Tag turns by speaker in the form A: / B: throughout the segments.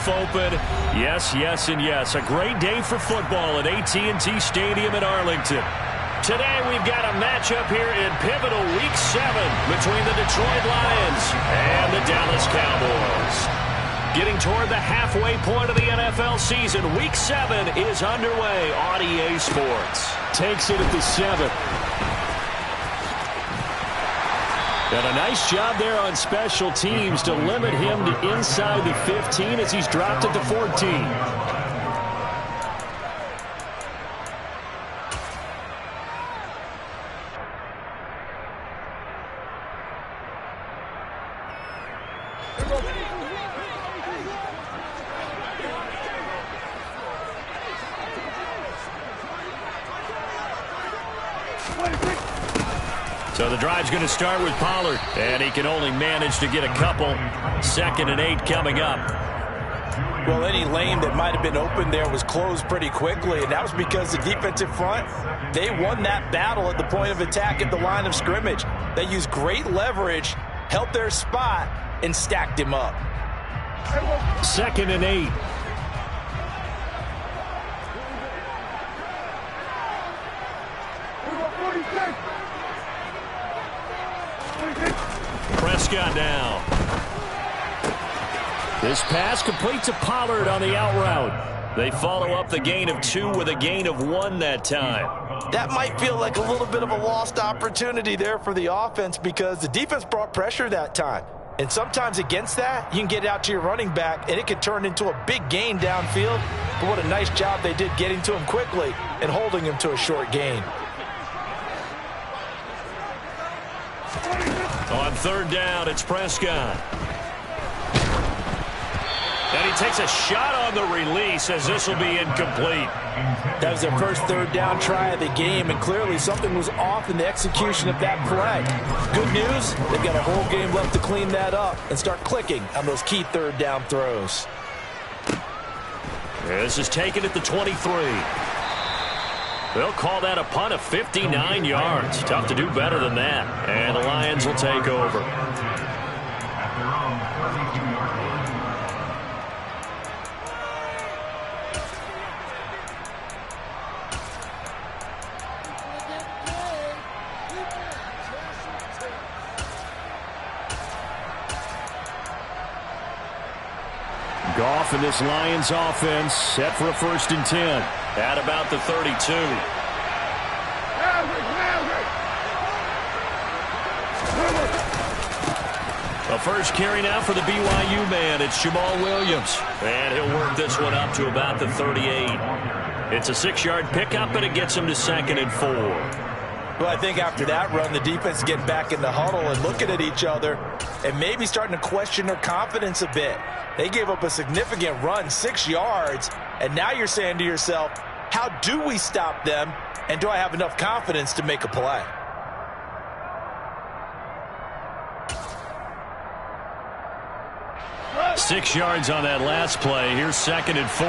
A: roof open. Yes, yes, and yes. A great day for football at AT&T Stadium in Arlington. Today we've got a matchup here in pivotal Week 7 between the Detroit Lions and the Dallas Cowboys. Getting toward the halfway point of the NFL season, Week 7 is underway on EA Sports. Takes it at the 7. And a nice job there on special teams to limit him to inside the 15 as he's dropped it to 14. So the drive's going to start with Pollard, and he can only manage to get a couple. 2nd and 8 coming up.
B: Well, any lane that might have been open there was closed pretty quickly, and that was because the defensive front, they won that battle at the point of attack at the line of scrimmage. They used great leverage, held their spot, and stacked him up.
A: 2nd and 8. Prescott now. This pass complete to Pollard on the out route. They follow up the gain of 2 with a gain of 1 that time.
B: That might feel like a little bit of a lost opportunity there for the offense because the defense brought pressure that time. And sometimes against that, you can get out to your running back, and it could turn into a big gain downfield. But what a nice job they did getting to him quickly and holding him to a short gain.
A: On 3rd down, it's Prescott. And he takes a shot on the release as this will be incomplete.
B: That was their first 3rd down try of the game, and clearly something was off in the execution of that play. Good news, they've got a whole game left to clean that up and start clicking on those key 3rd down throws.
A: This is taken at the 23. They'll call that a punt of 59 yards. Tough to do better than that. And the Lions will take over. Goff and this Lions offense set for a 1st and 10 at about the 32. A first carry now for the BYU man. It's Jamal Williams. And he'll work this one up to about the 38. It's a 6-yard pickup, and it gets him to 2nd and 4.
B: Well, I think after that run, the defense getting back in the huddle and looking at each other and maybe starting to question their confidence a bit. They gave up a significant run, 6 yards, and now you're saying to yourself, how do we stop them, and do I have enough confidence to make a play?
A: Six yards on that last play. Here's 2nd and 4.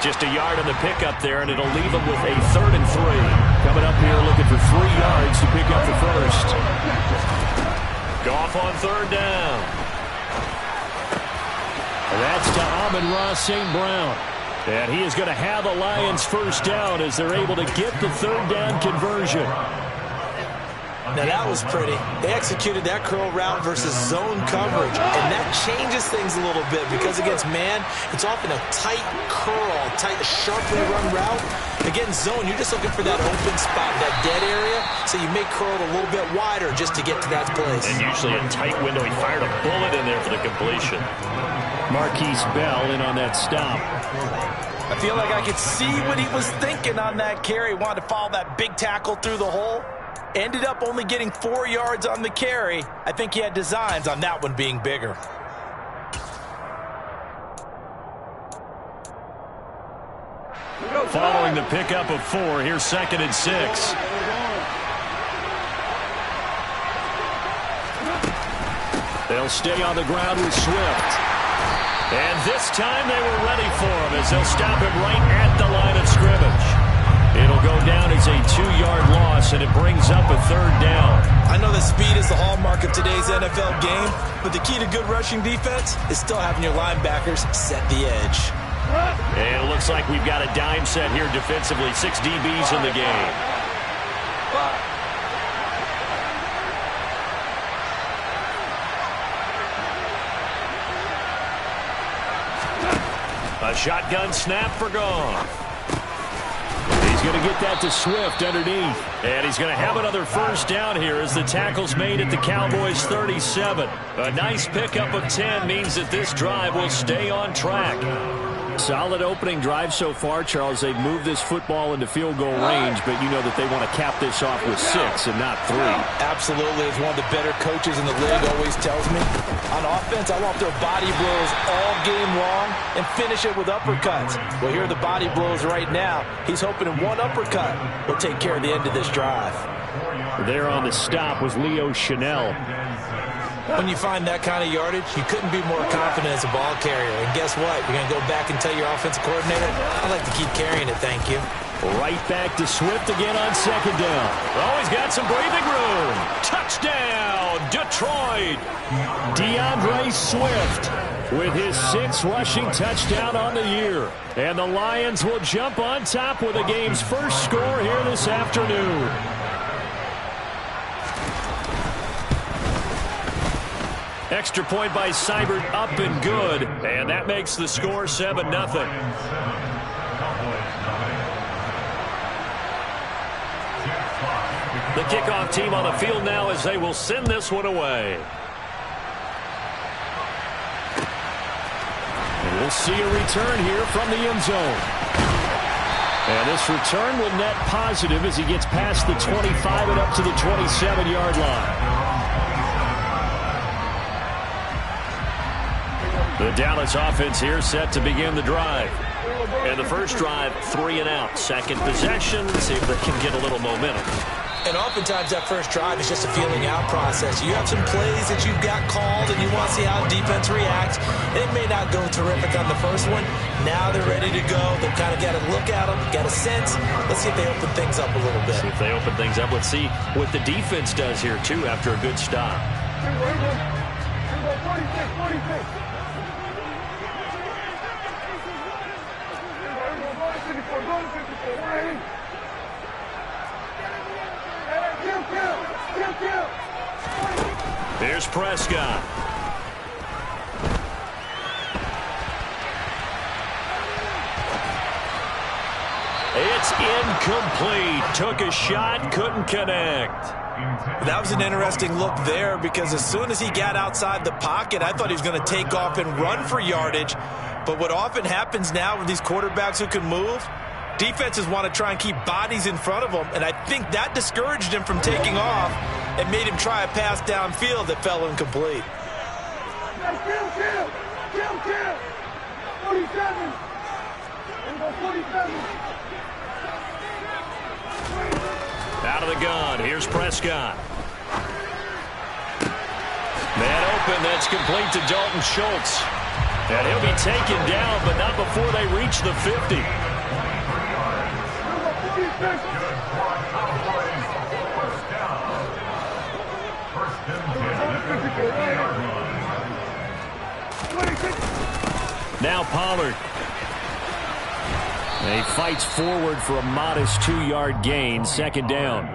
A: Just a yard on the pickup there, and it'll leave them with a 3rd and 3. Coming up here looking for 3 yards to pick up the first. Goff on 3rd down. And that's to Amon-Ra St. Brown. And he is going to have the Lions first down as they're able to get the 3rd down conversion.
B: Now that was pretty. They executed that curl route versus zone coverage, and that changes things a little bit because against man, it's often a tight curl, tight, sharply run route. Against zone, you're just looking for that open spot, that dead area, so you may curl it a little bit wider just to get to that place.
A: And usually a tight window. He fired a bullet in there for the completion. Marquise Bell in on that stop.
B: I feel like I could see what he was thinking on that carry. Wanted to follow that big tackle through the hole. Ended up only getting 4 yards on the carry. I think he had designs on that one being bigger.
A: Following the pickup of 4, here's 2nd and 6. They'll stay on the ground with Swift. And this time they were ready for him as they'll stop him right at the line of scrimmage. It'll go down as this, and it brings up a third down.
B: I know that speed is the hallmark of today's NFL game, but the key to good rushing defense is still having your linebackers set the edge.
A: And it looks like we've got a dime set here defensively. 6 DBs in the game. A shotgun snap for Goff. He's going to get that to Swift underneath. And he's going to have another first down here as the tackle's made at the Cowboys' 37. A nice pickup of 10 means that this drive will stay on track. Solid opening drive so far, Charles. They've moved this football into field goal range, but you know that they want to cap this off with 6 and not 3.
B: Absolutely. As one of the better coaches in the league always tells me, on offense, I want their body blows all game long and finish it with uppercuts. Well, here are the body blows right now. He's hoping in one uppercut will take care of the end of this drive.
A: There on the stop was Leo Chanel.
B: When you find that kind of yardage, you couldn't be more confident as a ball carrier. And guess what? You're going to go back and tell your offensive coordinator, I'd like to keep carrying it, thank you.
A: Right back to Swift again on second down. Oh, he's got some breathing room. Touchdown, Detroit. DeAndre Swift with his 6th rushing touchdown on the year. And the Lions will jump on top with the game's first score here this afternoon. Extra point by Seibert, up and good. And that makes the score 7-0. The kickoff team on the field now as they will send this one away. And we'll see a return here from the end zone. And this return will net positive as he gets past the 25 and up to the 27-yard line. The Dallas offense here set to begin the drive. And the first drive, 3 and out. Second possession, see if they can get a little momentum.
B: And oftentimes that first drive is just a feeling out process. You have some plays that you've got called and you want to see how the defense reacts. It may not go terrific on the first one. Now they're ready to go. They've kind of got to look at them, got a sense. Let's see if they open things up a little bit.
A: See if they open things up. Let's see what the defense does here, too, after a good stop.
C: 46.
A: Here's Prescott. It's incomplete. Took a shot, couldn't connect.
B: That was an interesting look there because as soon as he got outside the pocket, I thought he was going to take off and run for yardage. But what often happens now with these quarterbacks who can move, defenses want to try and keep bodies in front of them, and I think that discouraged him from taking off and made him try a pass downfield that fell incomplete.
C: 47. 47.
A: Out of the gun, here's Prescott. Man open, that's complete to Dalton Schultz. And he'll be taken down, but not before they reach the 50. Now Pollard. And he fights forward for a modest 2-yard gain, second down.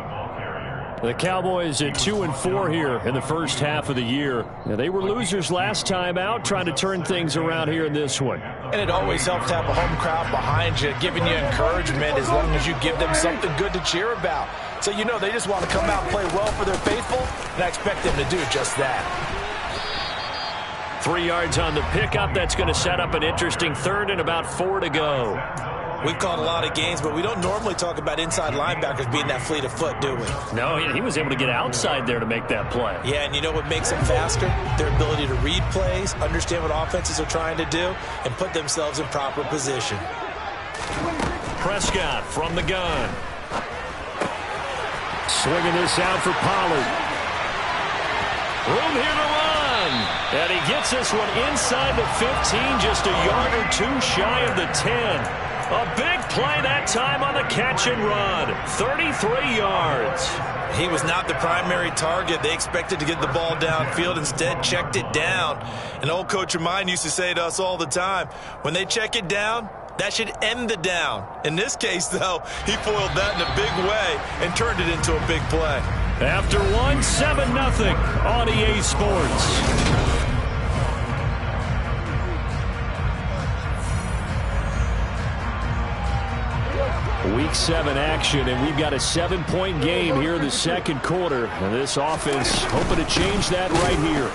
A: The Cowboys at 2-4 here in the first half of the year. Now, they were losers last time out, trying to turn things around here in this one.
B: And it always helps to have a home crowd behind you, giving you encouragement as long as you give them something good to cheer about. So you know they just want to come out and play well for their faithful, and I expect them to do just that.
A: 3 yards on the pickup. That's going to set up an interesting third and about 4 to go.
B: We've called a lot of games, but we don't normally talk about inside linebackers being that fleet of foot, do we?
A: No, he was able to get outside there to make that play.
B: Yeah, and you know what makes them faster? Their ability to read plays, understand what offenses are trying to do, and put themselves in proper position.
A: Prescott from the gun. Swinging this out for Pollard. Room here to run. And he gets this one inside the 15, just a yard or two shy of the 10. A big play that time on the catch and run. 33 yards.
B: He was not the primary target. They expected to get the ball downfield. Instead, checked it down. An old coach of mine used to say to us all the time, when they check it down, that should end the down. In this case, though, he foiled that in a big way and turned it into a big play.
A: After one, 7-0 on EA Sports. Week 7 action, and we've got a 7-point game here in the second quarter. And this offense hoping to change that right here.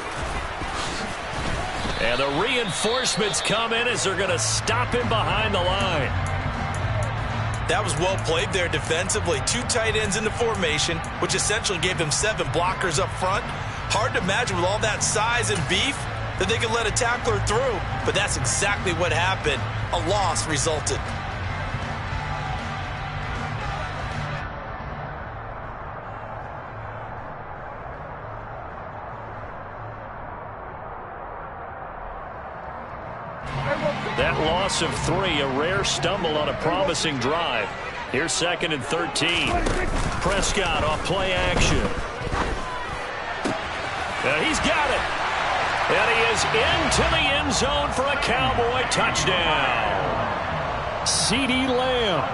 A: And the reinforcements come in as they're going to stop him behind the line.
B: That was well played there defensively. 2 tight ends in the formation, which essentially gave them 7 blockers up front. Hard to imagine with all that size and beef that they could let a tackler through. But that's exactly what happened. A loss resulted.
A: That loss of 3, a rare stumble on a promising drive. Here's 2nd and 13. Prescott off play action. He's got it. And he is into the end zone for a Cowboy touchdown. CeeDee Lamb,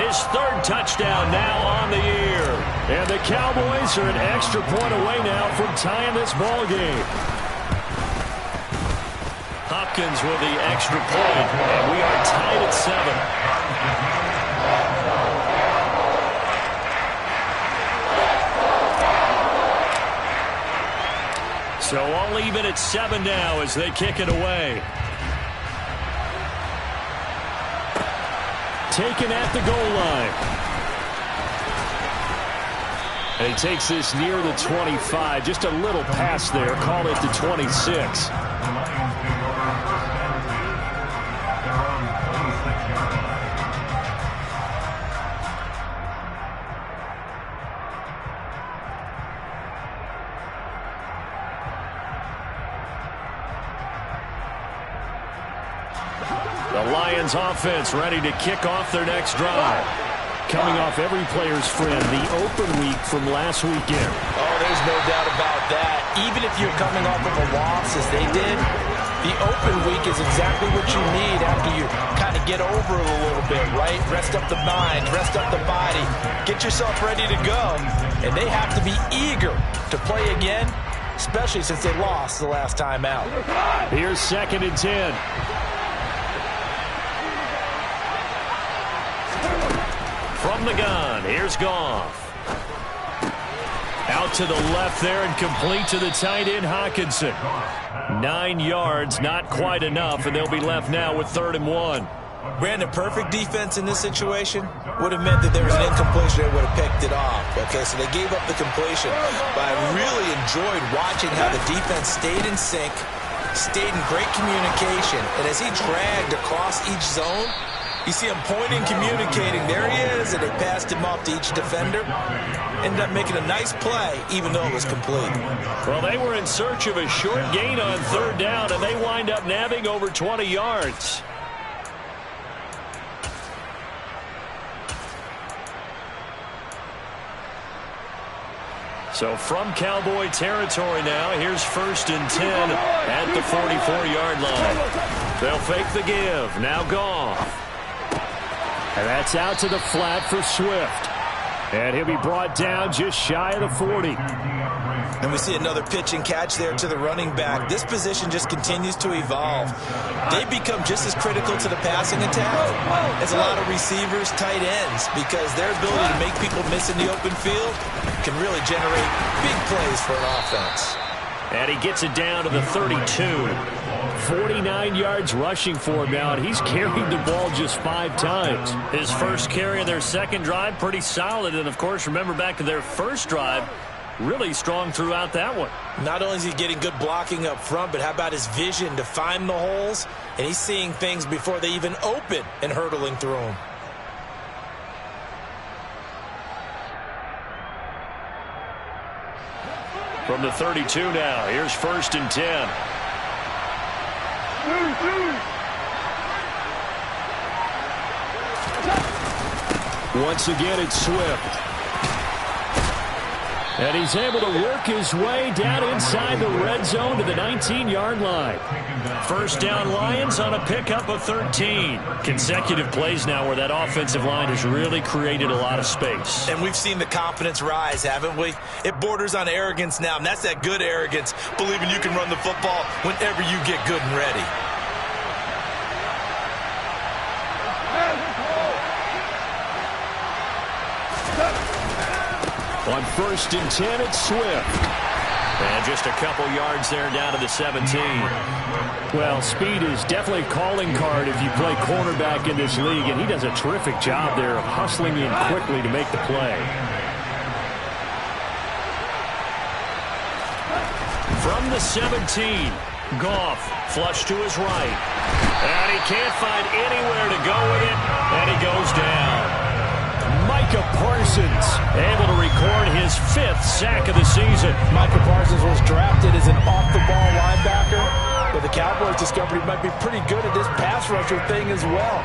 A: his 3rd touchdown now on the year. And the Cowboys are an extra point away now from tying this ball game. Hopkins with the extra point, and we are tied at 7. So all even at 7 now as they kick it away. Taken at the goal line. And he takes this near the 25. Just a little pass there. Call it the 26. The Lions offense ready to kick off their next drive. Coming off every player's friend, the open week from last weekend.
B: Oh, there's no doubt about that. Even if you're coming off of a loss as they did, the open week is exactly what you need after you kind of get over it a little bit, right? Rest up the mind, rest up the body, get yourself ready to go. And they have to be eager to play again, especially since they lost the last time out.
A: Here's 2nd and 10. From the gun, here's Goff. Out to the left there and complete to the tight end, Hockenson. 9 yards, not quite enough, and they'll be left now with 3rd and 1.
B: Brandon, perfect defense in this situation would have meant that there was an incompletion. They would have picked it off. Okay, so they gave up the completion. But I really enjoyed watching how the defense stayed in sync, stayed in great communication. And as he dragged across each zone, you see him pointing, communicating. There he is, and they passed him off to each defender. Ended up making a nice play, even though it was complete.
A: Well, they were in search of a short gain on 3rd down, and they wind up nabbing over 20 yards. So from Cowboy territory now, here's 1st and 10 at the 44-yard line. They'll fake the give. Now Goff. And that's out to the flat for Swift. And he'll be brought down just shy of the 40.
B: And we see another pitch and catch there to the running back. This position just continues to evolve. They become just as critical to the passing attack as a lot of receivers, tight ends, because their ability to make people miss in the open field can really generate big plays for an offense.
A: And he gets it down to the 32. 49 yards rushing for him now, and he's carried the ball just 5 times. His first carry of their second drive, pretty solid. And, of course, remember back to their first drive, really strong throughout that one.
B: Not only is he getting good blocking up front, but how about his vision to find the holes? And he's seeing things before they even open and hurtling through them.
A: From the 32 now, here's 1st and 10. Once again, it's Swift. And he's able to work his way down inside the red zone to the 19-yard line. First down Lions on a pickup of 13. Consecutive plays now where that offensive line has really created a lot of space.
B: And we've seen the confidence rise, haven't we? It borders on arrogance now, and that's that good arrogance, believing you can run the football whenever you get good and ready.
A: On 1st and 10, it's Swift. And just a couple yards there down to the 17. Well, speed is definitely a calling card if you play cornerback in this league, and he does a terrific job there of hustling in quickly to make the play. From the 17, Goff flush to his right. And he can't find anywhere to go with it, and he goes down. Micah Parsons able to record his 5th sack of the season.
B: Micah Parsons was drafted as an off-the-ball linebacker, but the Cowboys discovered he might be pretty good at this pass rusher thing as well.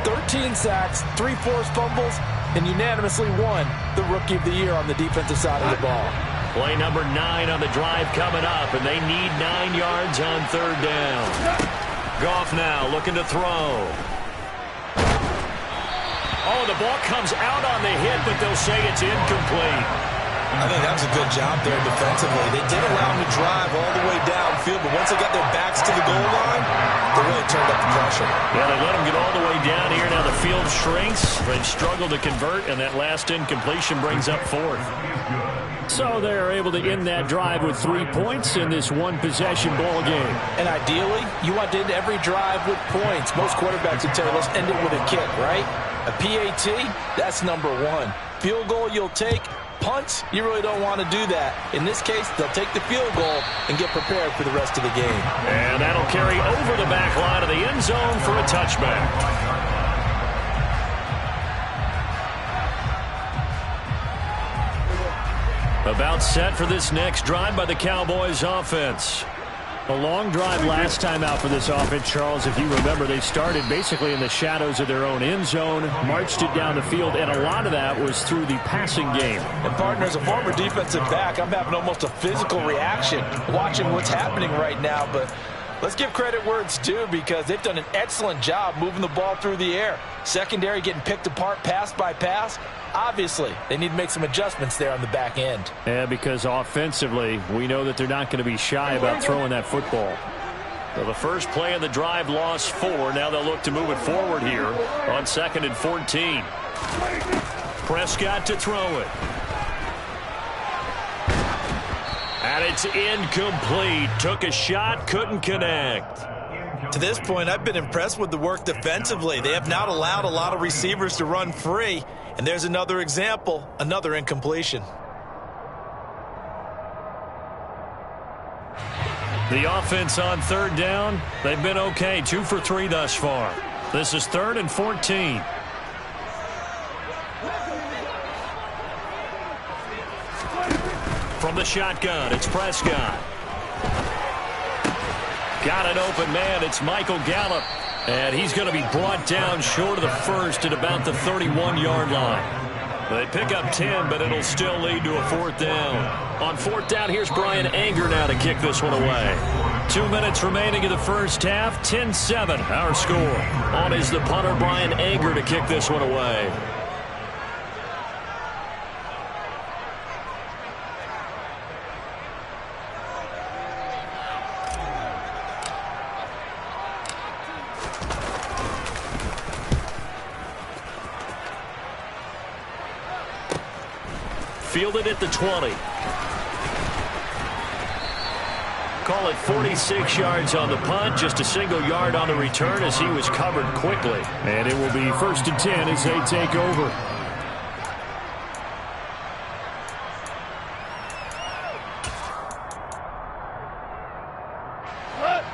B: 13 sacks, 3 forced fumbles, and unanimously won the Rookie of the Year on the defensive side of the ball.
A: Play number 9 on the drive coming up, and they need 9 yards on 3rd down. Goff now looking to throw. Oh, the ball comes out on the hit, but they'll say it's incomplete.
B: I think that was a good job there defensively. They did allow them to drive all the way downfield, but once they got their backs to the goal line, they really turned up the pressure.
A: Yeah, they let them get all the way down here. Now the field shrinks. They've struggled to convert, and that last incompletion brings up 4th. So they're able to end that drive with 3 points in this one-possession ball game.
B: And ideally, you want to end every drive with points. Most quarterbacks would tell you, let's end it with a kick, right? A PAT, that's number 1. Field goal you'll take. Punts, you really don't want to do that. In this case, they'll take the field goal and get prepared for the rest of the game.
A: And that'll carry over the back line of the end zone for a touchback. About set for this next drive by the Cowboys offense. A long drive last time out for this offense, Charles. If you remember, they started basically in the shadows of their own end zone, marched it down the field, and a lot of that was through the passing game.
B: And, partner, as a former defensive back, I'm having almost a physical reaction watching what's happening right now. But let's give credit where it's due, because they've done an excellent job moving the ball through the air. Secondary getting picked apart pass by pass. Obviously, they need to make some adjustments there on the back end.
A: Yeah, because offensively, we know that they're not going to be shy about throwing that football. So the first play of the drive lost 4. Now they'll look to move it forward here on 2nd and 14. Prescott to throw it. And it's incomplete. Took a shot, couldn't connect.
B: To this point, I've been impressed with the work defensively. They have not allowed a lot of receivers to run free. And there's another example, another incompletion.
A: The offense on 3rd down, they've been okay. 2 for 3 thus far. This is 3rd and 14. From the shotgun, it's Prescott. Got an open man. It's Michael Gallup. And he's going to be brought down short of the first at about the 31-yard line. They pick up 10, but it'll still lead to a 4th down. On 4th down, here's Brian Anger now to kick this one away. 2 minutes remaining in the first half. 10-7, our score. On is the punter, Brian Anger, to kick this one away. Fielded at the 20. Call it 46 yards on the punt, just a single yard on the return as he was covered quickly. And it will be 1st and 10 as they take over.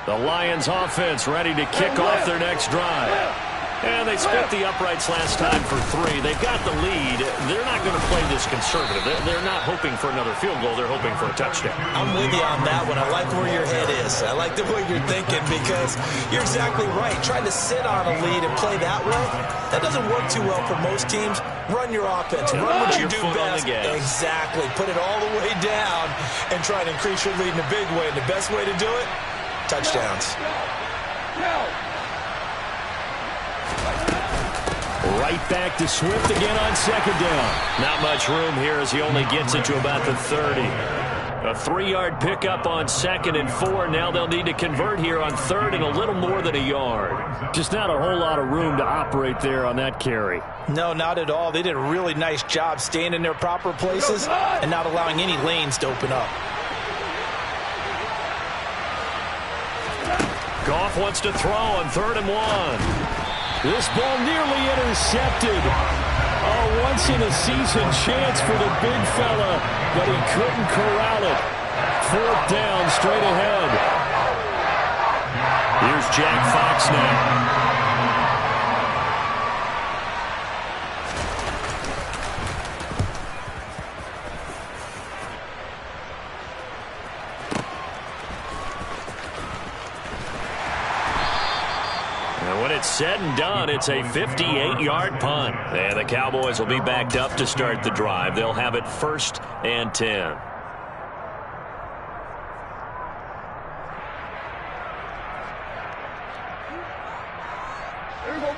A: The Lions offense ready to kick off their next drive. And they split the uprights last time for 3. They've got the lead. They're not going to play this conservative. They're not hoping for another field goal. They're hoping for a touchdown.
B: I'm with you on that one. I like where your head is. I like the way you're thinking because you're exactly right. Trying to sit on a lead and play that way, that doesn't work too well for most teams. Run your offense. Run what you do best. Exactly. Put it all the way down and try to increase your lead in a big way. And the best way to do it, touchdowns.
A: Right back to Swift again on second down. Not much room here as he only gets it to about the 30. A 3-yard pickup on 2nd and 4. Now they'll need to convert here on 3rd and a little more than a yard. Just not a whole lot of room to operate there on that carry.
B: No, not at all. They did a really nice job staying in their proper places and not allowing any lanes to open up.
A: Goff wants to throw on 3rd and 1. This ball nearly intercepted. A once-in-a-season chance for the big fella, but he couldn't corral it. 4th down, straight ahead. Here's Jack Fox now. Said and done, it's a 58-yard punt. And the Cowboys will be backed up to start the drive. They'll have it 1st and 10.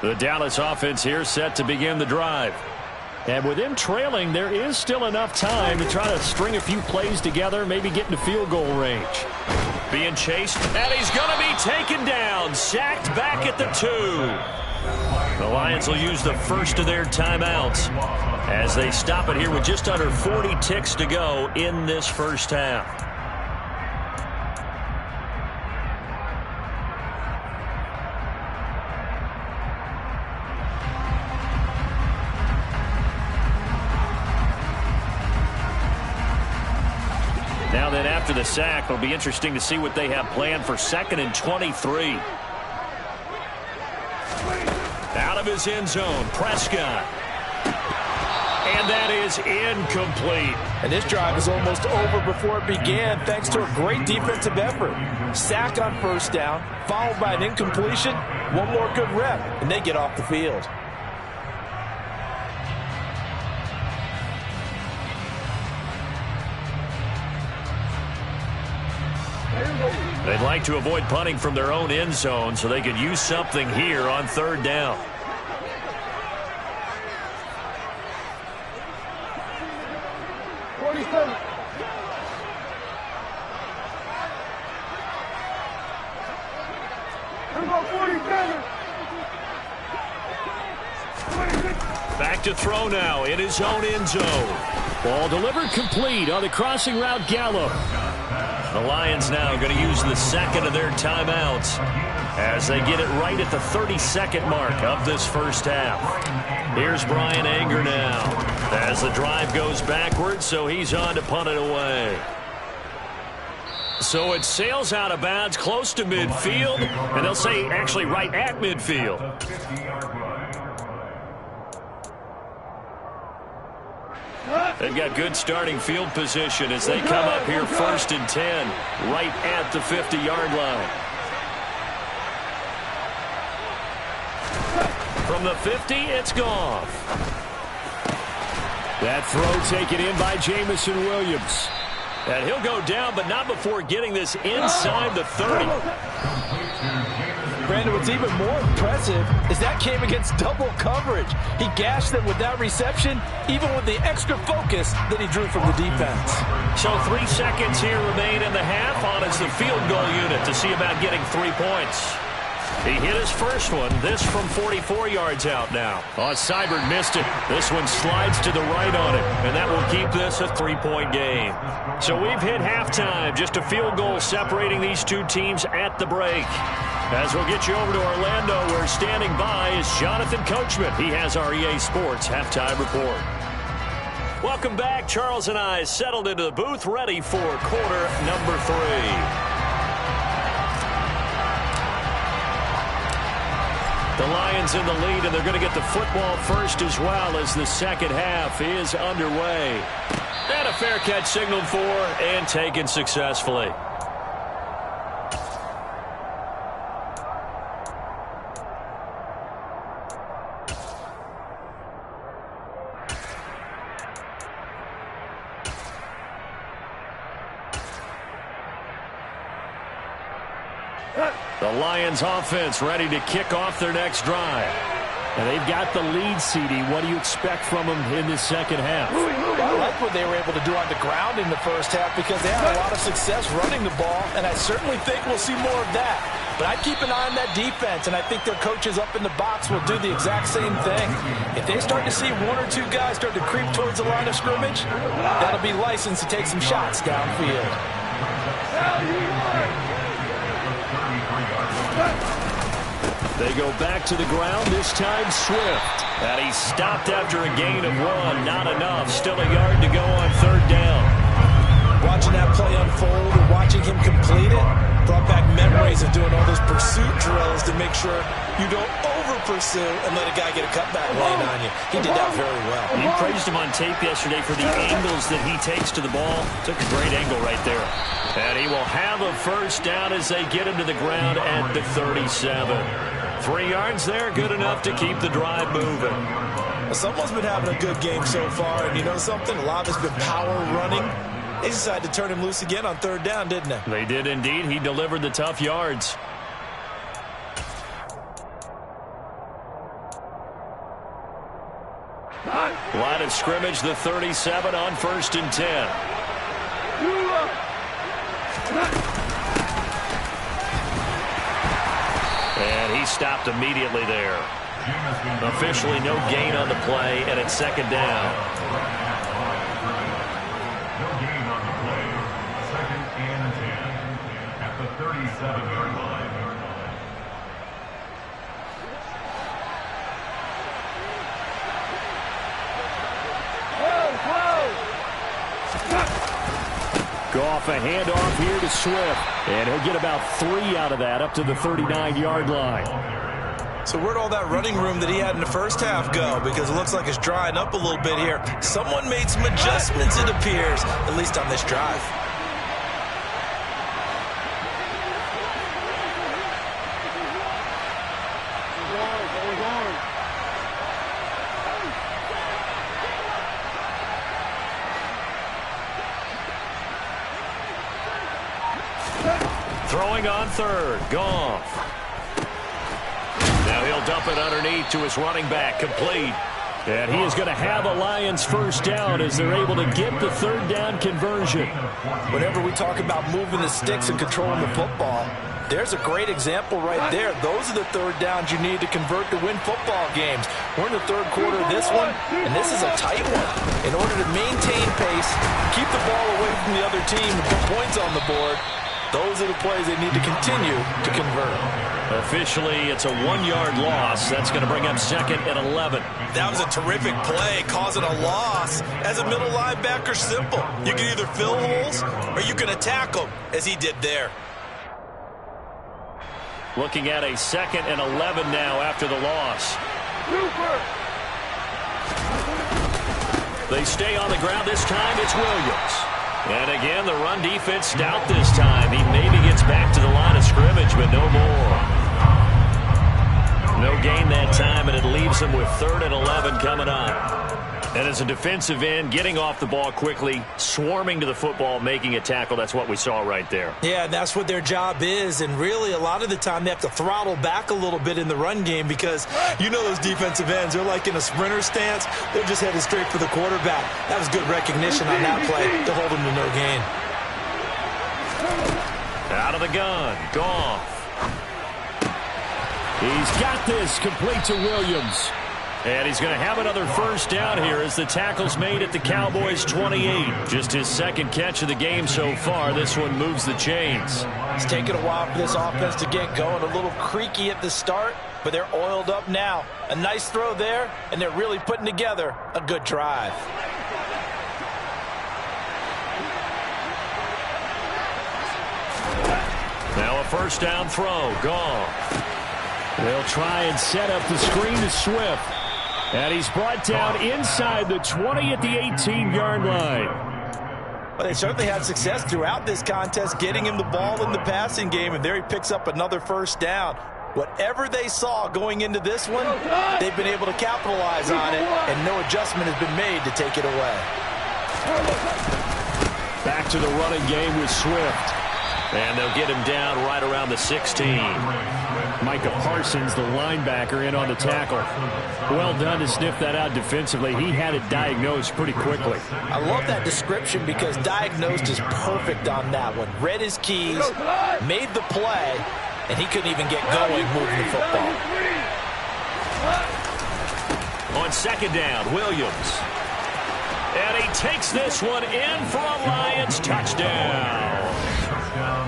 A: The Dallas offense here set to begin the drive. And with them trailing, there is still enough time to try to string a few plays together, maybe get into field goal range. Being chased, and he's going to be taken down. Sacked back at the 2. The Lions will use the first of their timeouts as they stop it here with just under 40 ticks to go in this first half. Now then, after the sack, it'll be interesting to see what they have planned for 2nd and 23. Out of his end zone, Prescott. And that is incomplete.
B: And this drive is almost over before it began thanks to a great defensive effort. Sack on 1st down, followed by an incompletion, one more good rep, and they get off the field.
A: They'd like to avoid punting from their own end zone so they could use something here on 3rd down. Back to throw now in his own end zone. Ball delivered complete on the crossing route, Gallup. The Lions now going to use the 2nd of their timeouts as they get it right at the 32nd mark of this first half. Here's Brian Anger now as the drive goes backwards, so he's on to punt it away. So it sails out of bounds close to midfield, and they'll say actually right at midfield. They've got good starting field position as they come up here 1st and 10, right at the 50-yard line. From the 50, it's Goff. That throw taken in by Jamison Williams. And he'll go down, but not before getting this inside the 30.
B: Brandon, what's even more impressive is that came against double coverage. He gashed them with that reception, even with the extra focus that he drew from the defense.
A: So 3 seconds here remain in the half on as the field goal unit to see about getting 3 points. He hit his first one, this from 44 yards out now. Oh, Seibert missed it. This one slides to the right on it, and that will keep this a 3-point game. So we've hit halftime, just a field goal separating these two teams at the break. As we'll get you over to Orlando, where standing by is Jonathan Coachman. He has our EA Sports Halftime Report. Welcome back. Charles and I settled into the booth, ready for quarter number 3. The Lions in the lead, and they're going to get the football first as well as the second half is underway. And a fair catch signaled for and taken successfully. The Lions offense ready to kick off their next drive. And they've got the lead, CD. What do you expect from them in the second half?
B: I like what they were able to do on the ground in the first half because they had a lot of success running the ball, and I certainly think we'll see more of that. But I'd keep an eye on that defense, and I think their coaches up in the box will do the exact same thing. If they start to see one or two guys start to creep towards the line of scrimmage, that'll be licensed to take some shots downfield.
A: They go back to the ground, this time Swift. And he stopped after a gain of 1. Not enough. Still a yard to go on third down.
B: Watching that play unfold and watching him complete it brought back memories of doing all those pursuit drills to make sure you don't over-pursue and let a guy get a cutback lane on you. He did that very well.
A: He praised him on tape yesterday for the angles that he takes to the ball. Took a great angle right there. And he will have a first down as they get him to the ground at the 37. 3 yards there, good enough to keep the drive moving.
B: Well, someone's been having a good game so far, and you know something? A lot has been power running. They decided to turn him loose again on third down, didn't they?
A: They did indeed. He delivered the tough yards. Line of scrimmage, the 37 on 1st and 10. And he stopped immediately there. Officially no gain on the play, and it's second down.
D: No gain on the play. 2nd and 10 at the 37-yard line.
A: Goff, a handoff here to Swift. And he'll get about 3 out of that up to the 39-yard line.
B: So where'd all that running room that he had in the first half go? Because it looks like it's drying up a little bit here. Someone made some adjustments, it appears, at least on this drive.
A: Throwing on third, Goff. Now he'll dump it underneath to his running back, complete. And he is going to have a Lions first down as they're able to get the third down conversion.
B: Whenever we talk about moving the sticks and controlling the football, there's a great example right there. Those are the third downs you need to convert to win football games. We're in the third quarter of this one, and this is a tight one. In order to maintain pace, keep the ball away from the other team and put points on the board, those are the plays they need to continue to convert.
A: Officially, it's a 1-yard loss. That's going to bring up 2nd and 11.
B: That was a terrific play, causing a loss. As a middle linebacker, simple. You can either fill holes or you can attack them, as he did there.
A: Looking at a 2nd and 11 now after the loss. They stay on the ground. This time it's Williams. And again, the run defense stout this time. He maybe gets back to the line of scrimmage, but no more. No gain that time, and it leaves him with 3rd and 11 coming up. And as a defensive end, getting off the ball quickly, swarming to the football, making a tackle, that's what we saw right there.
B: Yeah, and that's what their job is. And really, a lot of the time, they have to throttle back a little bit in the run game because you know those defensive ends, they're like in a sprinter stance. They're just headed straight for the quarterback. That was good recognition on that play to hold him to no gain.
A: Out of the gun, Goff. He's got this, complete to Williams. And he's going to have another first down here as the tackle's made at the Cowboys' 28. Just his 2nd catch of the game so far. This one moves the chains.
B: It's taken a while for this offense to get going. A little creaky at the start, but they're oiled up now. A nice throw there, and they're really putting together a good drive.
A: Now a first down throw. Goff. They'll try and set up the screen to Swift. And he's brought down inside the 20 at the 18-yard line.
B: Well, they certainly had success throughout this contest getting him the ball in the passing game, and there he picks up another first down. Whatever they saw going into this one, they've been able to capitalize on it, and no adjustment has been made to take it away.
A: Back to the running game with Swift. And they'll get him down right around the 16. Micah Parsons, the linebacker, in on the tackle. Well done to sniff that out defensively. He had it diagnosed pretty quickly.
B: I love that description because diagnosed is perfect on that one. Read his keys, made the play, and he couldn't even get going moving the football.
A: On second down, Williams. And he takes this one in for a Lions touchdown.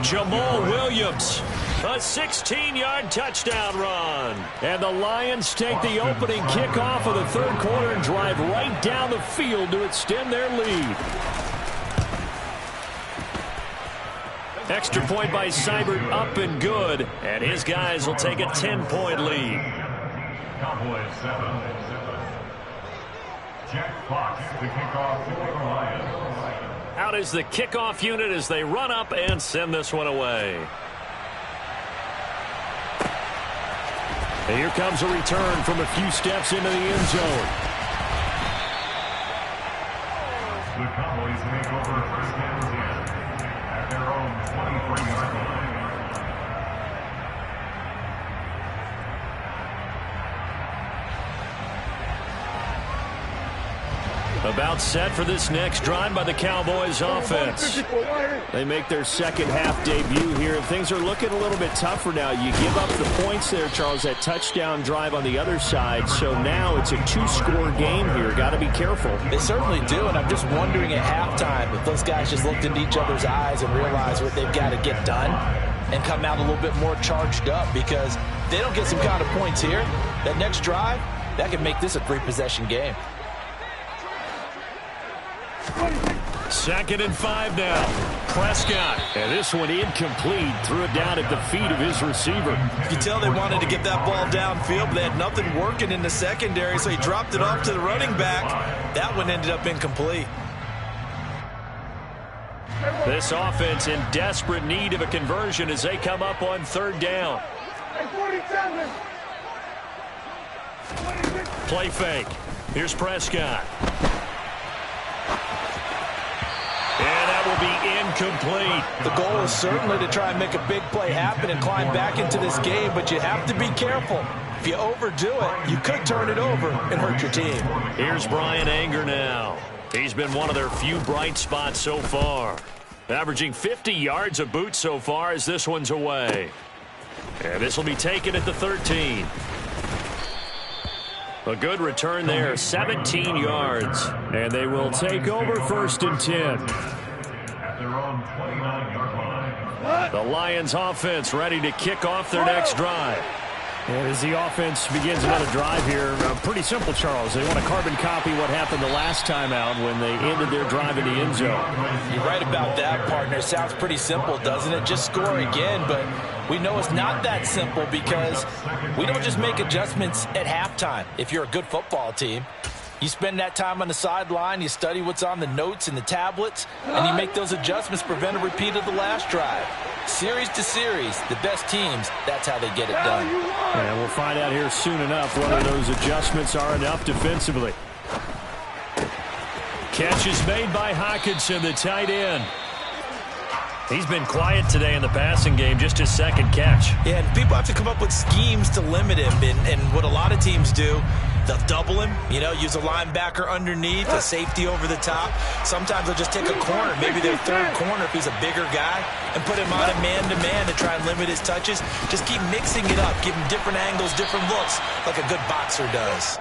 A: Jamal Williams, a 16-yard touchdown run. And the Lions take the opening kickoff of the third quarter and drive right down the field to extend their lead. Extra point by Seibert, up and good. And his guys will take a 10-point lead.
D: Cowboys 7. Jack Fox, the kickoff for the Lions.
A: Out is the kickoff unit as they run up and send this one away. And here comes a return from a few steps into the end zone.
D: The Cowboys take over first and 10 at their own 23-yard line.
A: About set for this next drive by the Cowboys offense. They make their second half debut here, and things are looking a little bit tougher now. You give up the points there, Charles, that touchdown drive on the other side. So now it's a two-score game here. Got to be careful.
B: They certainly do, and I'm just wondering at halftime if those guys just looked into each other's eyes and realized what they've got to get done and come out a little bit more charged up, because if they don't get some kind of points here, that next drive, that could make this a three-possession game.
A: 2nd and 5 now. Prescott. And this one incomplete. Threw it down at the feet of his receiver.
B: You can tell they wanted to get that ball downfield, but they had nothing working in the secondary, so he dropped it off to the running back. That one ended up incomplete.
A: This offense in desperate need of a conversion as they come up on 3rd down. Play fake. Here's Prescott. And that will be incomplete.
B: The goal is certainly to try and make a big play happen and climb back into this game, but you have to be careful. If you overdo it, you could turn it over and hurt your team.
A: Here's Brian Anger now. He's been one of their few bright spots so far. Averaging 50 yards a boot so far as this one's away. And this will be taken at the 13. A good return there, 17 yards. And they will take over 1st and 10.
D: At their own 29-yard line.
A: The Lions offense ready to kick off their next drive. And as the offense begins another drive here, pretty simple, Charles. They want to carbon copy what happened the last time out when they ended their drive in the end zone.
B: You're right about that, partner. Sounds pretty simple, doesn't it? Just score again, but we know it's not that simple because we don't just make adjustments at halftime. If you're a good football team, you spend that time on the sideline, you study what's on the notes and the tablets, and you make those adjustments, prevent a repeat of the last drive. Series to series, the best teams, that's how they get it done.
A: And we'll find out here soon enough whether those adjustments are enough defensively. Catch is made by Hockenson, the tight end. He's been quiet today in the passing game, just his 2nd catch.
B: Yeah, and people have to come up with schemes to limit him, and what a lot of teams do, they'll double him, use a linebacker underneath, a safety over the top. Sometimes they'll just take a corner, maybe their 3rd corner if he's a bigger guy, and put him on a man-to-man to try and limit his touches. Just keep mixing it up, give him different angles, different looks, like a good boxer does.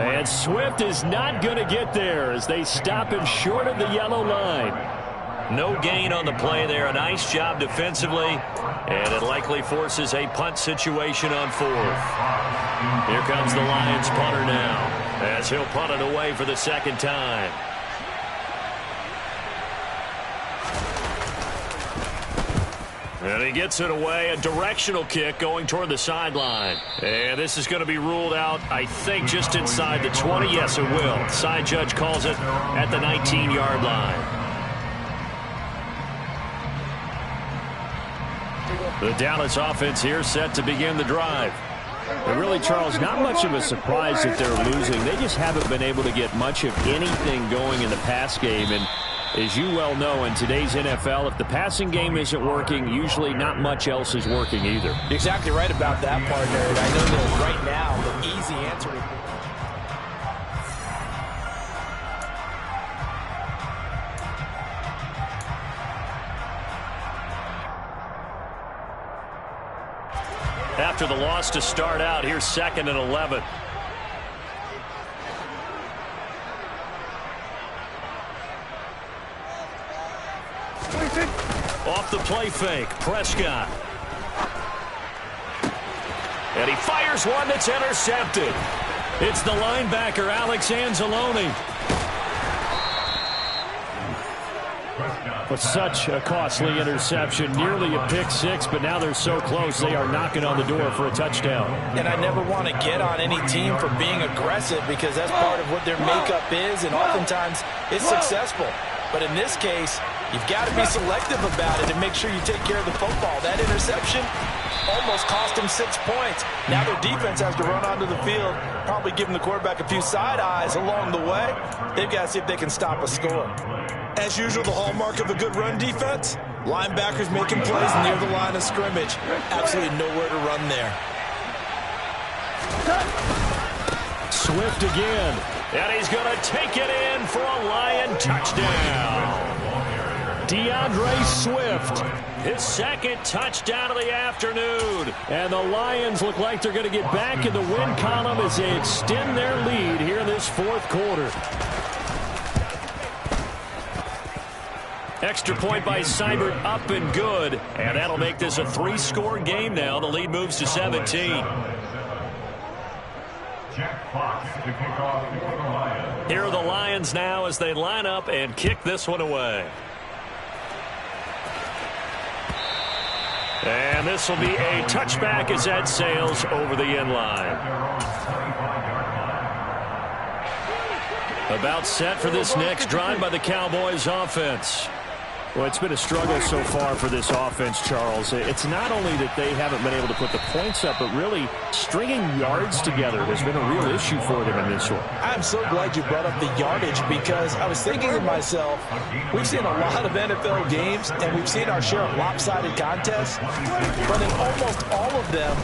A: And Swift is not going to get there as they stop him short of the yellow line. No gain on the play there. A nice job defensively, and it likely forces a punt situation on 4th. Here comes the Lions punter now as he'll punt it away for the 2nd time. And he gets it away, a directional kick going toward the sideline. And this is going to be ruled out, I think, just inside the 20. Yes, it will. Side judge calls it at the 19-yard line. The Dallas offense here set to begin the drive.
E: And really, Charles, not much of a surprise that they're losing. They just haven't been able to get much of anything going in the pass game. And as you well know, in today's NFL, if the passing game isn't working, usually not much else is working either.
B: You're exactly right about that, partner. And I know that right now the easy answer is...
A: After the loss to start out, here's 2nd and 11. Off the play fake, Prescott. And he fires one that's intercepted. It's the linebacker, Alex Anzalone.
E: With such a costly interception, nearly a pick six, but now they're so close they are knocking on the door for a touchdown.
B: And I never want to get on any team for being aggressive because that's part of what their makeup is, and oftentimes it's successful. But in this case, you've got to be selective about it and make sure you take care of the football. That interception almost cost them 6 points. Now their defense has to run onto the field, probably giving the quarterback a few side eyes along the way. They've got to see if they can stop a score. As usual, the hallmark of a good run defense, linebackers making plays near the line of scrimmage. Absolutely nowhere to run there.
A: Swift again. And he's going to take it in for a Lion touchdown. DeAndre Swift, his 2nd touchdown of the afternoon. And the Lions look like they're going to get back in the win column as they extend their lead here in this 4th quarter. Extra point by Seibert, up and good. And that'll make this a 3-score game now. The lead moves to 17.
D: Jack Fox to kick off for the Lions.
A: Here are the Lions now as they line up and kick this one away. And this will be a touchback as that sails over the end line. About set for this next drive by the Cowboys offense.
E: Well, it's been a struggle so far for this offense, Charles. It's not only that they haven't been able to put the points up, but really stringing yards together has been a real issue for them in this one.
B: I'm so glad you brought up the yardage because I was thinking to myself, we've seen a lot of NFL games and we've seen our share of lopsided contests, but in almost all of them,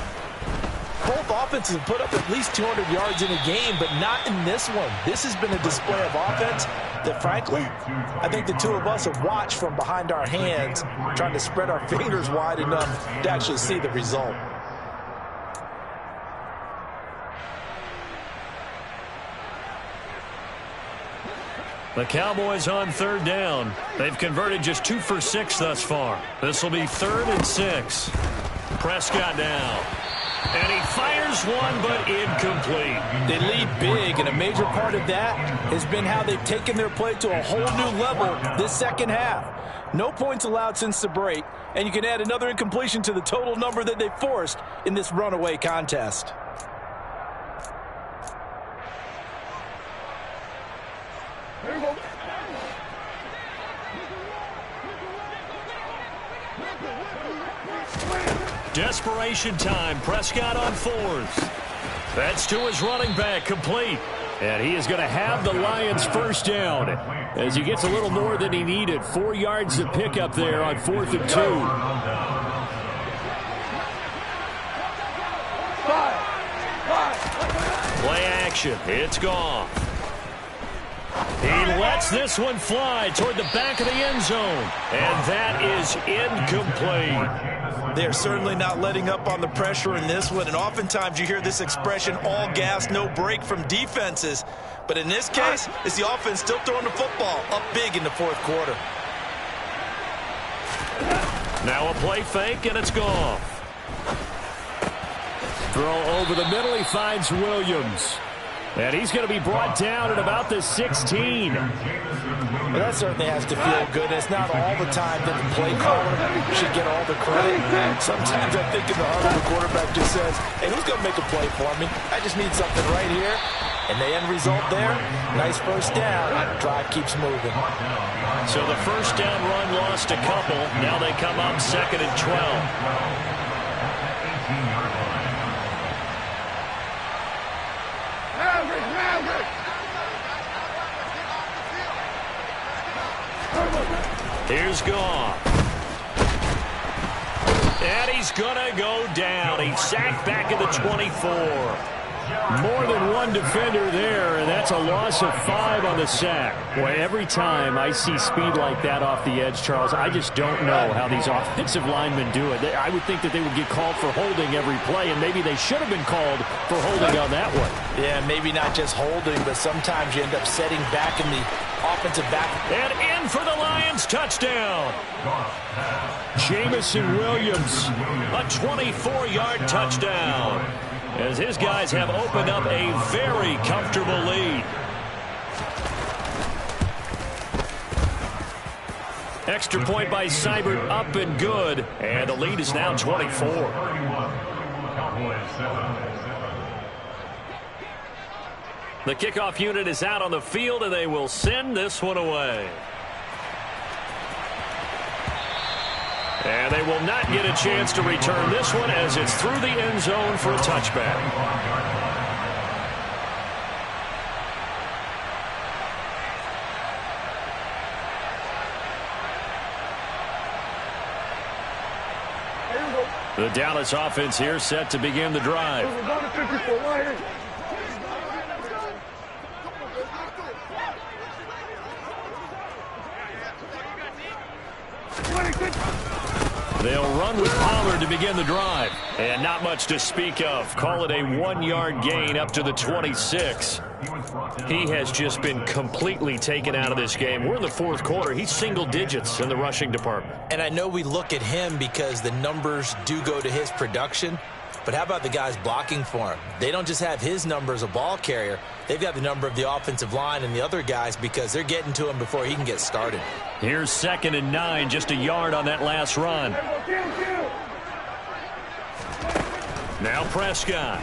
B: both offenses have put up at least 200 yards in a game, but not in this one. This has been a display of offense that, frankly, I think the two of us have watched from behind our hands, trying to spread our fingers wide enough to actually see the result.
A: The Cowboys on 3rd down. They've converted just 2 for 6 thus far. This will be 3rd and 6. Prescott now. And he fires one, but incomplete.
B: They lead big, and a major part of that has been how they've taken their play to a whole new level this 2nd half. No points allowed since the break, and you can add another incompletion to the total number that they forced in this runaway contest.
A: Desperation time. Prescott on 4th. That's to his running back, complete. And he is going to have the Lions first down as he gets a little more than he needed. 4 yards to pick up there on 4th and 2. Play action. It's gone. He lets this one fly toward the back of the end zone. And that is incomplete.
B: They're certainly not letting up on the pressure in this one, and oftentimes you hear this expression, all gas, no break from defenses. But in this case, it's the offense still throwing the football up big in the 4th quarter.
A: Now a play fake, and it's gone.
E: Throw over the middle, he finds Williams. And he's going to be brought down at about the 16.
B: Well, that certainly has to feel good. It's not all the time that the play caller should get all the credit. Sometimes I think in the heart of the quarterback just says, hey, who's going to make a play for me? I just need something right here. And the end result there, nice first down. Drive keeps moving.
A: So the first down run lost a couple. Now they come up 2nd and 12. Here's Goff. And he's going to go down. He's sacked back at the 24.
E: More than one defender there, and that's a loss of 5 on the sack. Boy, every time I see speed like that off the edge, Charles, I just don't know how these offensive linemen do it. I would think that they would get called for holding every play, and maybe they should have been called for holding on that one.
B: Yeah, maybe not just holding, but sometimes you end up setting back in the offensive back.
A: And in for the Lions, touchdown.
E: Jameson Williams.
A: A 24-yard touchdown, as his guys have opened up a very comfortable lead. Extra point by Seibert, up and good, and the lead is now 24. The kickoff unit is out on the field, and they will send this one away. And they will not get a chance to return this one, as it's through the end zone for a touchback. The Dallas offense here set to begin the drive. They'll run with Pollard to begin the drive. And not much to speak of. Call it a 1-yard gain up to the 26. He has just been completely taken out of this game. We're in the 4th quarter. He's single digits in the rushing department.
B: And I know we look at him because the numbers do go to his production. But how about the guys blocking for him? They don't just have his number as a ball carrier. They've got the number of the offensive line and the other guys because they're getting to him before he can get started.
A: Here's 2nd and 9, just a yard on that last run. Now Prescott.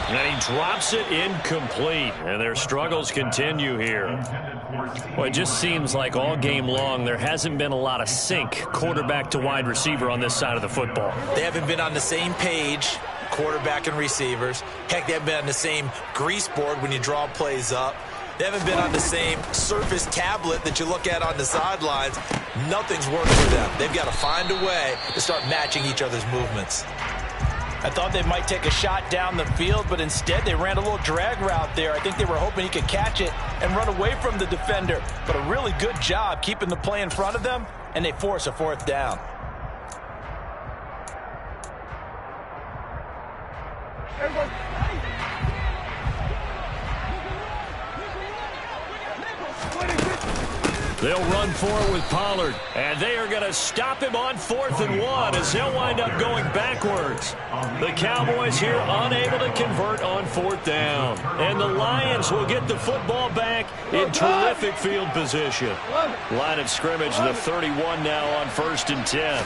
A: And he drops it incomplete. And their struggles continue here. Well, it just seems like all game long there hasn't been a lot of sync quarterback to wide receiver on this side of the football.
B: They haven't been on the same page, quarterback and receivers. Heck, they haven't been on the same grease board when you draw plays up. They haven't been on the same Surface tablet that you look at on the sidelines. Nothing's worked for them. They've got to find a way to start matching each other's movements. I thought they might take a shot down the field, but instead they ran a little drag route there. I think they were hoping he could catch it and run away from the defender. But a really good job keeping the play in front of them, and they force a 4th down.
A: They'll run for it with Pollard, and they are going to stop him on 4th and 1 as he'll wind up going backwards. The Cowboys here unable to convert on 4th down, and the Lions will get the football back in terrific field position. Line of scrimmage, the 31 now on 1st and 10.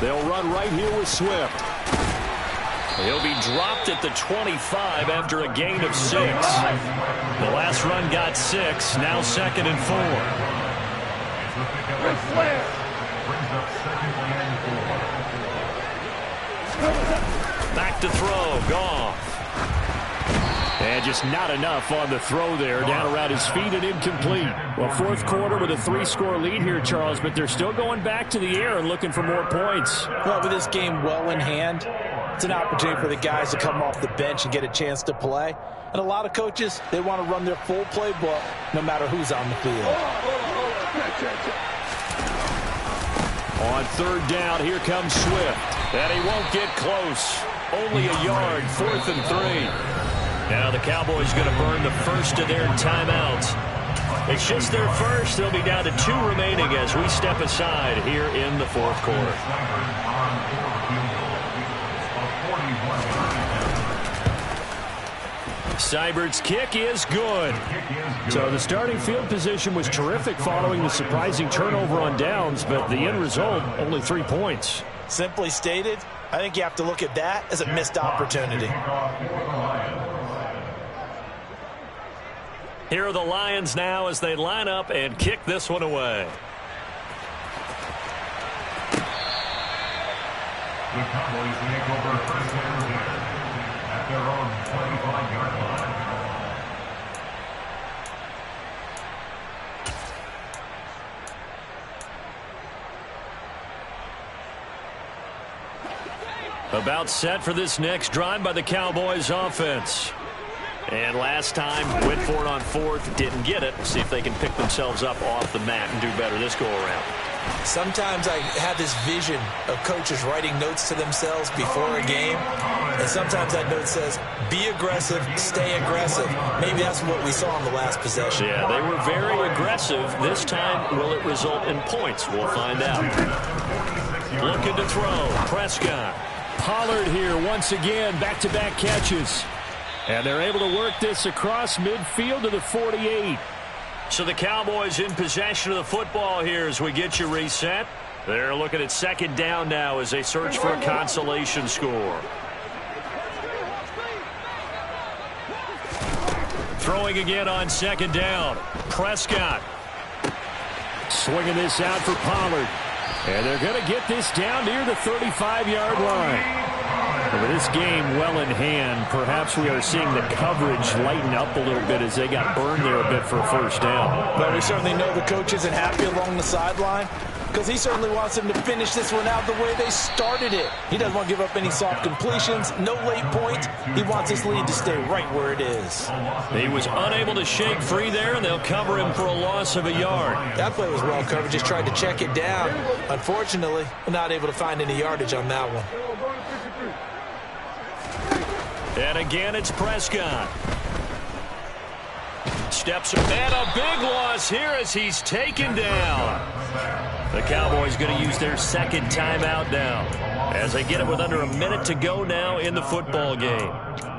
E: They'll run right here with Swift.
A: He'll be dropped at the 25 after a gain of 6. The last run got 6, now 2nd and 4. Back to throw, Goff.
E: And just not enough on the throw there, down around his feet and incomplete. Well, 4th quarter with a 3-score lead here, Charles, but they're still going back to the air and looking for more points.
B: Well, with this game well in hand, it's an opportunity for the guys to come off the bench and get a chance to play. And a lot of coaches, they want to run their full playbook no matter who's on the field.
E: On 3rd down, here comes Swift.
A: And he won't get close. Only a yard, 4th and 3. Now the Cowboys going to burn the first of their timeouts. It's just their first. They'll be down to 2 remaining as we step aside here in the 4th quarter. Seibert's kick is good.
E: So the starting field position was terrific following the surprising turnover on downs, but the end result, only 3 points.
B: Simply stated, I think you have to look at that as a missed opportunity.
A: Here are the Lions now as they line up and kick this one away.
D: The Cowboys take over first down again at their own 25-yard line.
A: About set for this next drive by the Cowboys offense. And last time, went for it on fourth, didn't get it. See if they can pick themselves up off the mat and do better this go-around.
B: Sometimes I have this vision of coaches writing notes to themselves before a game, and sometimes that note says, be aggressive, stay aggressive. Maybe that's what we saw in the last possession.
A: Yeah, they were very aggressive. This time, will it result in points? We'll find out. Looking to throw, Prescott.
E: Pollard here once again, back-to-back catches. And they're able to work this across midfield to the 48.
A: So the Cowboys in possession of the football here as we get you reset. They're looking at second down now as they search for a consolation score. Throwing again on second down. Prescott.
E: Swinging this out for Pollard. And they're going to get this down near the 35-yard line. With this game well in hand, perhaps we are seeing the coverage lighten up a little bit as they got burned there a bit for a first down.
B: But we certainly know the coach isn't happy along the sideline because he certainly wants them to finish this one out the way they started it. He doesn't want to give up any soft completions, no late points. He wants this lead to stay right where it is.
A: He was unable to shake free there, and they'll cover him for a loss of a yard.
B: That play was well covered, just tried to check it down. Unfortunately, not able to find any yardage on that one.
A: And again, it's Prescott. Steps and a big loss here as he's taken down. The Cowboys going to use their second timeout now as they get it with under a minute to go now in the football game.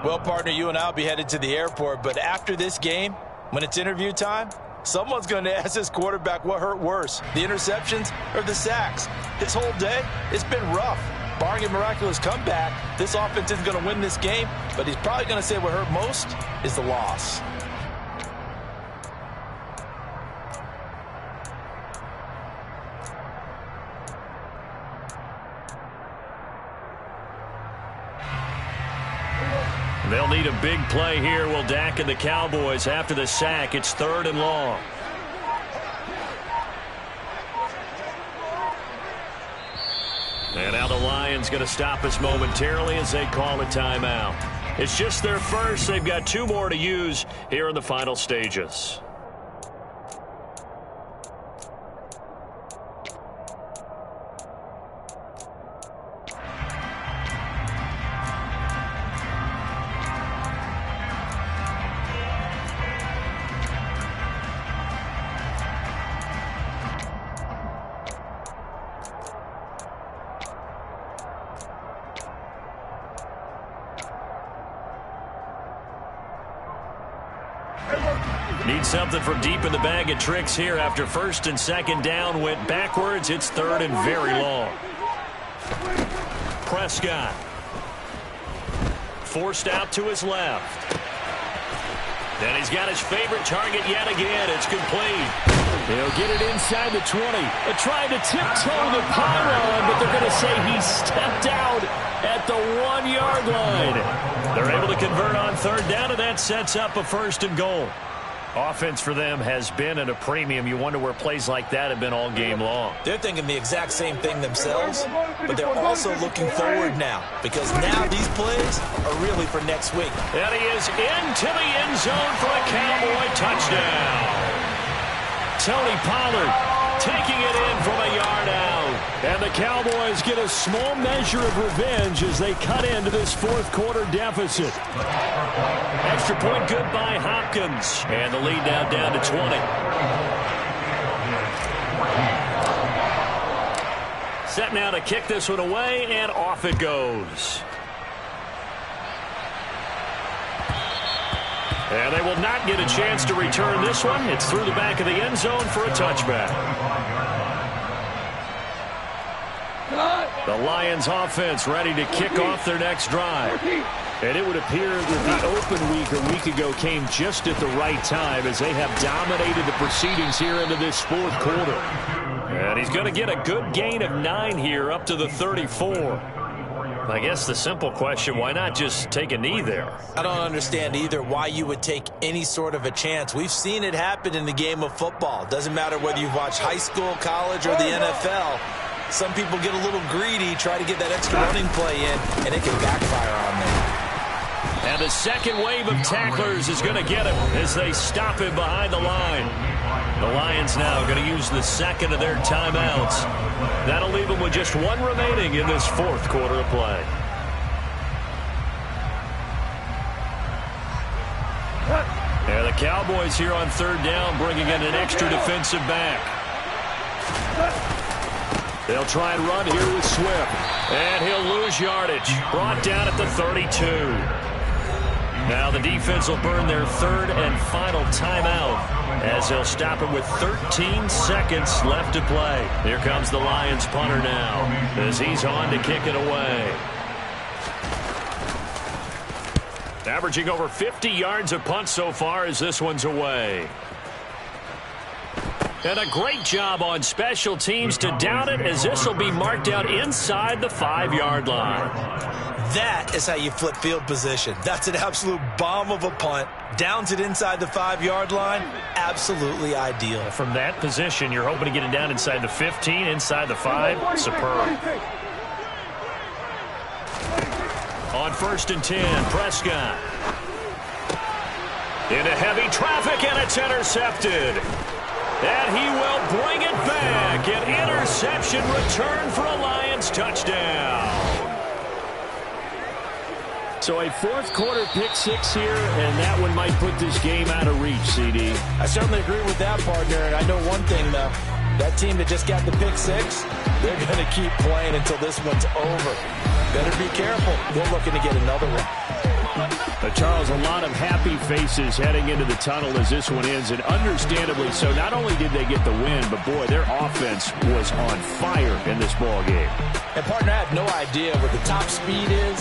B: Well, partner, you and I will be headed to the airport, but after this game, when it's interview time, someone's going to ask this quarterback what hurt worse, the interceptions or the sacks. This whole day, it's been rough. Barring a miraculous comeback, this offense isn't going to win this game, but he's probably going to say what hurt most is the loss.
A: They'll need a big play here, will Dak and the Cowboys after the sack. It's 3rd and long. And now the Lions going to stop us momentarily as they call a timeout. It's just their first. They've got 2 more to use here in the final stages. Need something from deep in the bag of tricks here after first and second down went backwards. It's 3rd and very long. Prescott. Forced out to his left. And he's got his favorite target yet again. It's complete.
E: They'll get it inside the 20. They're trying to tiptoe the pylon, but they're going to say he stepped out at the 1-yard line.
A: They're able to convert on 3rd down, and that sets up a 1st and goal. Offense for them has been at a premium. You wonder where plays like that have been all game long.
B: They're thinking the exact same thing themselves, but they're also looking forward now because now these plays are really for next week.
A: And he is into the end zone for a Cowboy touchdown. Tony Pollard taking it in from a yard out.
E: And the Cowboys get a small measure of revenge as they cut into this 4th quarter deficit.
A: Extra point good by Hopkins. And the lead now down to 20. Set now to kick this one away, and off it goes. And they will not get a chance to return this one. It's through the back of the end zone for a touchback. The Lions offense ready to kick off their next drive. And it would appear that the open week a week ago came just at the right time as they have dominated the proceedings here into this fourth quarter. And he's going to get a good gain of 9 here up to the 34. I guess the simple question, why not just take a knee there?
B: I don't understand either why you would take any sort of a chance. We've seen it happen in the game of football. Doesn't matter whether you've watched high school, college, or the NFL. Some people get a little greedy, try to get that extra running play in, and it can backfire on them.
A: And the second wave of tacklers is going to get him as they stop him behind the line. The Lions now going to use the second of their timeouts. That'll leave them with just 1 remaining in this fourth quarter of play. And the Cowboys here on third down bringing in an extra defensive back. They'll try and run here with Swift. And he'll lose yardage. Brought down at the 32. Now the defense will burn their third and final timeout as they'll stop it with 13 seconds left to play. Here comes the Lions punter now as he's on to kick it away. Averaging over 50 yards a punt so far as this one's away. And a great job on special teams to down it as this will be marked out inside the 5-yard line.
B: That is how you flip field position. That's an absolute bomb of a punt. Downs it inside the 5-yard line. Absolutely ideal.
A: From that position, you're hoping to get it down inside the 15, inside the 5. Superb. On 1st and 10, Prescott. Into heavy traffic, and it's intercepted. And he will bring it back. An interception return for a Lions touchdown.
E: So a fourth quarter pick 6 here, and that one might put this game out of reach, CD.
B: I certainly agree with that, partner. And I know one thing, though. That team that just got the pick 6, they're going to keep playing until this one's over. Better be careful. They're looking to get another one.
E: Charles, a lot of happy faces heading into the tunnel as this one ends, and understandably so. Not only did they get the win, but boy, their offense was on fire in this ball game.
B: And partner, I have no idea what the top speed is.